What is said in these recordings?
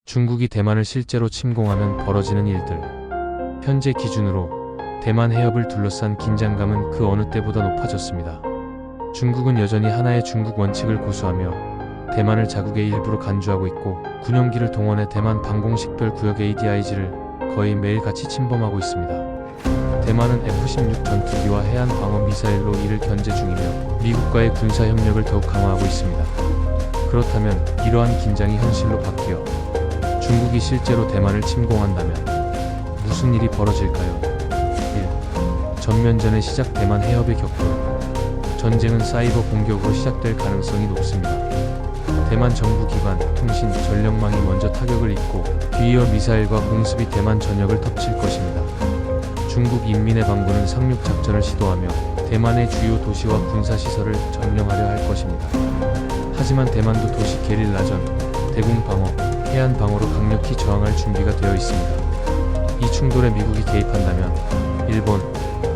중국이 대만을 실제로 침공하면 벌어지는 일들. 현재 기준으로 대만 해협을 둘러싼 긴장감은 그 어느 때보다 높아졌습니다. 중국은 여전히 하나의 중국 원칙을 고수하며 대만을 자국의 일부로 간주하고 있고, 군용기를 동원해 대만 방공식별 구역 ADIG를 거의 매일같이 침범하고 있습니다. 대만은 F-16 전투기와 해안 방어 미사일로 이를 견제 중이며 미국과의 군사 협력을 더욱 강화하고 있습니다. 그렇다면 이러한 긴장이 현실로 바뀌어 중국이 실제로 대만을 침공한다면 무슨 일이 벌어질까요? 1. 전면전의 시작. 대만 해협의 격돌. 전쟁은 사이버 공격으로 시작될 가능성이 높습니다. 대만 정부 기관, 통신, 전력망이 먼저 타격을 입고 뒤이어 미사일과 공습이 대만 전역을 덮칠 것입니다. 중국 인민의 방군은 상륙 작전을 시도하며 대만의 주요 도시와 군사시설을 점령하려 할 것입니다. 하지만 대만도 도시 게릴라전, 대공 방어, 해안 방어로 강력히 저항할 준비가 되어 있습니다. 이 충돌에 미국이 개입한다면 일본,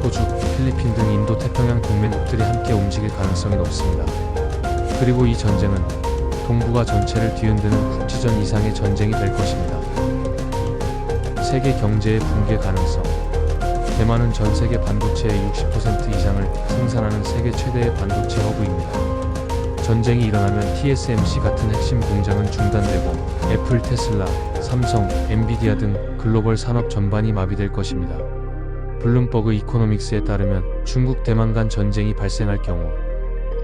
호주, 필리핀 등 인도 태평양 동맹국들이 함께 움직일 가능성이 높습니다. 그리고 이 전쟁은 동북아 전체를 뒤흔드는 국지전 이상의 전쟁이 될 것입니다. 세계 경제의 붕괴 가능성. 대만은 전 세계 반도체의 60% 이상을 생산하는 세계 최대의 반도체 허브입니다. 전쟁이 일어나면 TSMC 같은 핵심 공장은 중단되고 애플, 테슬라, 삼성, 엔비디아 등 글로벌 산업 전반이 마비될 것입니다. 블룸버그 이코노믹스에 따르면 중국 대만 간 전쟁이 발생할 경우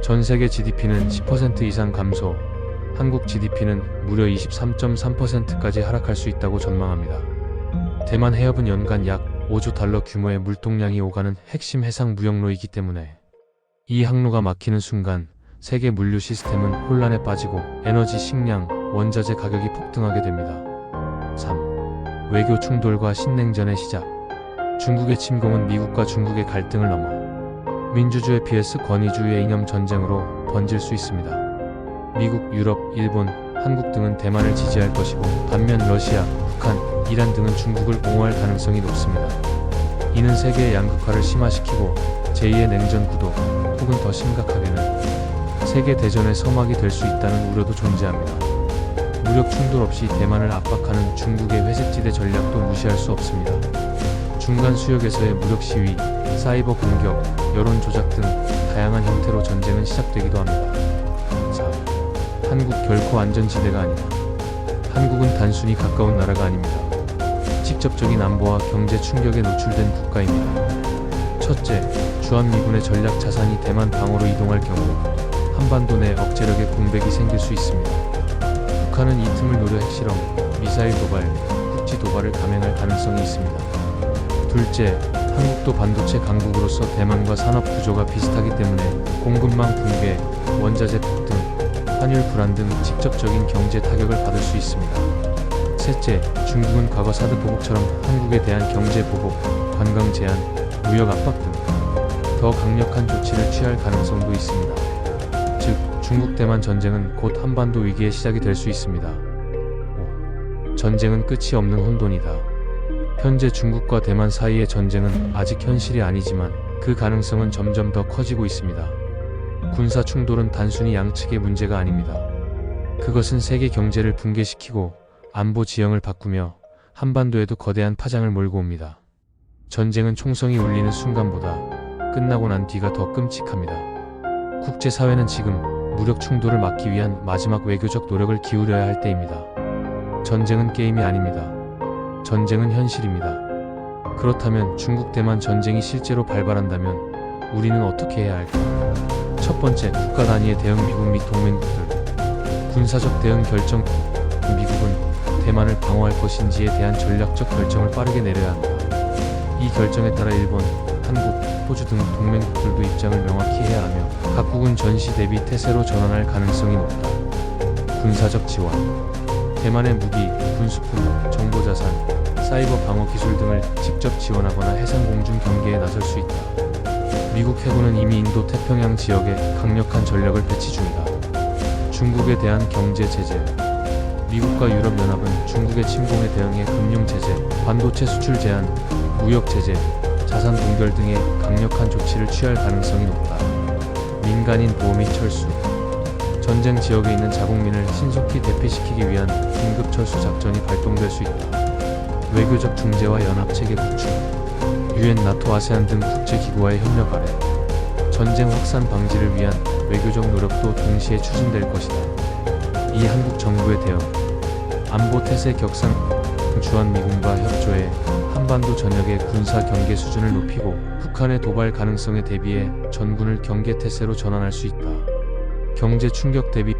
전 세계 GDP는 10% 이상 감소, 한국 GDP는 무려 23.3%까지 하락할 수 있다고 전망합니다. 대만 해협은 연간 약 5조 달러 규모의 물동량이 오가는 핵심 해상 무역로이기 때문에 이 항로가 막히는 순간 세계 물류 시스템은 혼란에 빠지고 에너지, 식량, 원자재 가격이 폭등하게 됩니다. 3. 외교 충돌과 신냉전의 시작. 중국의 침공은 미국과 중국의 갈등을 넘어 민주주의 vs 권위주의의 이념 전쟁으로 번질 수 있습니다. 미국, 유럽, 일본, 한국 등은 대만을 지지할 것이고, 반면 러시아, 북한, 이란 등은 중국을 옹호할 가능성이 높습니다. 이는 세계의 양극화를 심화시키고 제2의 냉전 구도, 혹은 더 심각하게는 세계 대전의 서막이 될 수 있다는 우려도 존재합니다. 무력 충돌 없이 대만을 압박하는 중국의 회색지대 전략도 무시할 수 없습니다. 중간 수역에서의 무력 시위, 사이버 공격, 여론 조작 등 다양한 형태로 전쟁은 시작되기도 합니다. 4. 한국 결코 안전지대가 아니다. 한국은 단순히 가까운 나라가 아닙니다. 직접적인 안보와 경제 충격에 노출된 국가입니다. 첫째, 주한미군의 전략 자산이 대만 방어로 이동할 경우 한반도 내 억제력의 공백이 생길 수 있습니다. 북한은 이 틈을 노려 핵실험, 미사일 도발, 국지 도발을 감행할 가능성이 있습니다. 둘째, 한국도 반도체 강국으로서 대만과 산업 구조가 비슷하기 때문에 공급망 붕괴, 원자재 폭등, 환율 불안 등 직접적인 경제 타격을 받을 수 있습니다. 셋째, 중국은 과거 사드 보복처럼 한국에 대한 경제 보복, 관광 제한, 무역 압박 등 더 강력한 조치를 취할 가능성도 있습니다. 즉, 중국 대만 전쟁은 곧 한반도 위기의 시작이 될 수 있습니다. 5. 전쟁은 끝이 없는 혼돈이다. 현재 중국과 대만 사이의 전쟁은 아직 현실이 아니지만 그 가능성은 점점 더 커지고 있습니다. 군사 충돌은 단순히 양측의 문제가 아닙니다. 그것은 세계 경제를 붕괴시키고 안보 지형을 바꾸며 한반도에도 거대한 파장을 몰고 옵니다. 전쟁은 총성이 울리는 순간보다 끝나고 난 뒤가 더 끔찍합니다. 국제사회는 지금 무력 충돌을 막기 위한 마지막 외교적 노력을 기울여야 할 때입니다. 전쟁은 게임이 아닙니다. 전쟁은 현실입니다. 그렇다면 중국 대만 전쟁이 실제로 발발한다면 우리는 어떻게 해야 할까요? 첫 번째, 국가 단위의 대응. 미국 및 동맹국들. 군사적 대응 결정. 미국은 대만을 방어할 것인지에 대한 전략적 결정을 빠르게 내려야 합니다. 이 결정에 따라 일본, 한국, 호주 등 동맹국들도 입장을 명확히 해야 하며 각국은 전시 대비 태세로 전환할 가능성이 높다. 군사적 지원. 대만의 무기, 군수품, 정보자산, 사이버 방어 기술 등을 직접 지원하거나 해상 공중 경계에 나설 수 있다. 미국 해군은 이미 인도 태평양 지역에 강력한 전력을 배치 중이다. 중국에 대한 경제 제재. 미국과 유럽연합은 중국의 침공에 대응해 금융 제재, 반도체 수출 제한, 무역 제재, 자산 동결 등의 강력한 조치를 취할 가능성이 높다. 민간인 보호 및 철수. 전쟁 지역에 있는 자국민을 신속히 대피시키기 위한 긴급 철수 작전이 발동될 수 있다. 외교적 중재와 연합체계 구축, 유엔, 나토, 아세안 등 국제기구와의 협력 아래 전쟁 확산 방지를 위한 외교적 노력도 동시에 추진될 것이다. 이 한국 정부의 대응, 안보 태세 격상, 주한미군과 협조해 한반도 전역의 군사 경계 수준을 높이고 북한의 도발 가능성에 대비해 전군을 경계 태세로 전환할 수 있다. 경제 충격 대비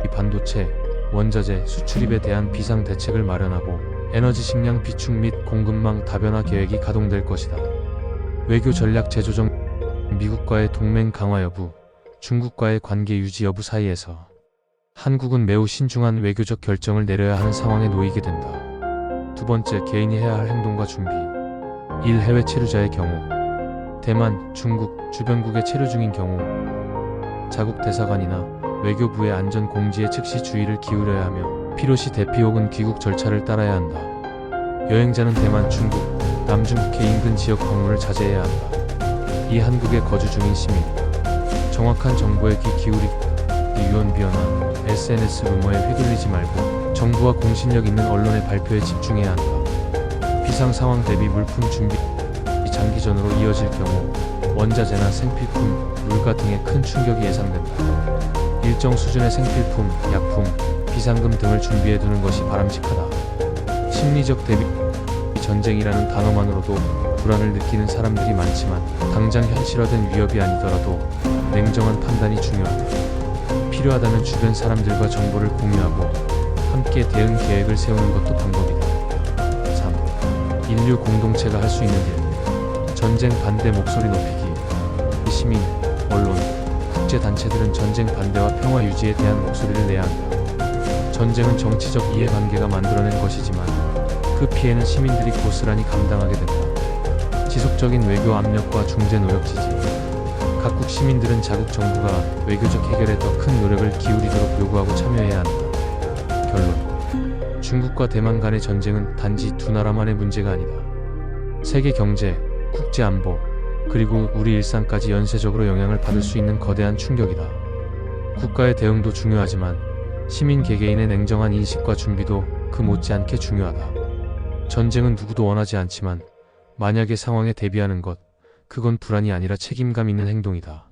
반도체, 원자재 수출입에 대한 비상 대책을 마련하고 에너지 식량 비축 및 공급망 다변화 계획이 가동될 것이다. 외교 전략 재조정, 미국과의 동맹 강화 여부, 중국과의 관계 유지 여부 사이에서 한국은 매우 신중한 외교적 결정을 내려야 하는 상황에 놓이게 된다. 두 번째, 개인이 해야 할 행동과 준비. 1. 해외 체류자의 경우, 대만, 중국, 주변국에 체류 중인 경우 자국 대사관이나 외교부의 안전 공지에 즉시 주의를 기울여야 하며 필요시 대피 혹은 귀국 절차를 따라야 한다. 여행자는 대만, 중국, 남중국해 인근 지역 방문을 자제해야 한다. 2. 한국에 거주 중인 시민, 정확한 정보에 귀 기울이고 유언 비어나 SNS 루머에 휘둘리지 말고 정부와 공신력 있는 언론의 발표에 집중해야 한다. 비상 상황 대비 물품 준비, 장기전으로 이어질 경우 원자재나 생필품, 물가 등의 큰 충격이 예상된다. 일정 수준의 생필품, 약품, 비상금 등을 준비해두는 것이 바람직하다. 심리적 대비, 전쟁이라는 단어만으로도 불안을 느끼는 사람들이 많지만 당장 현실화된 위협이 아니더라도 냉정한 판단이 중요하다. 필요하다면 주변 사람들과 정보를 공유하고 함께 대응 계획을 세우는 것도 방법이다. 3. 인류 공동체가 할 수 있는 일, 전쟁 반대 목소리 높이기. 시민, 언론, 국제단체들은 전쟁 반대와 평화 유지에 대한 목소리를 내야 한다. 전쟁은 정치적 이해관계가 만들어낸 것이지만 그 피해는 시민들이 고스란히 감당하게 된다. 지속적인 외교 압력과 중재 노력 지지. 각국 시민들은 자국 정부가 외교적 해결에 더 큰 노력을 기울이도록 요구하고 참여해야 한다. 결론. 중국과 대만 간의 전쟁은 단지 두 나라만의 문제가 아니다. 세계 경제, 국제 안보, 그리고 우리 일상까지 연쇄적으로 영향을 받을 수 있는 거대한 충격이다. 국가의 대응도 중요하지만 시민 개개인의 냉정한 인식과 준비도 그 못지않게 중요하다. 전쟁은 누구도 원하지 않지만 만약의 상황에 대비하는 것, 그건 불안이 아니라 책임감 있는 행동이다.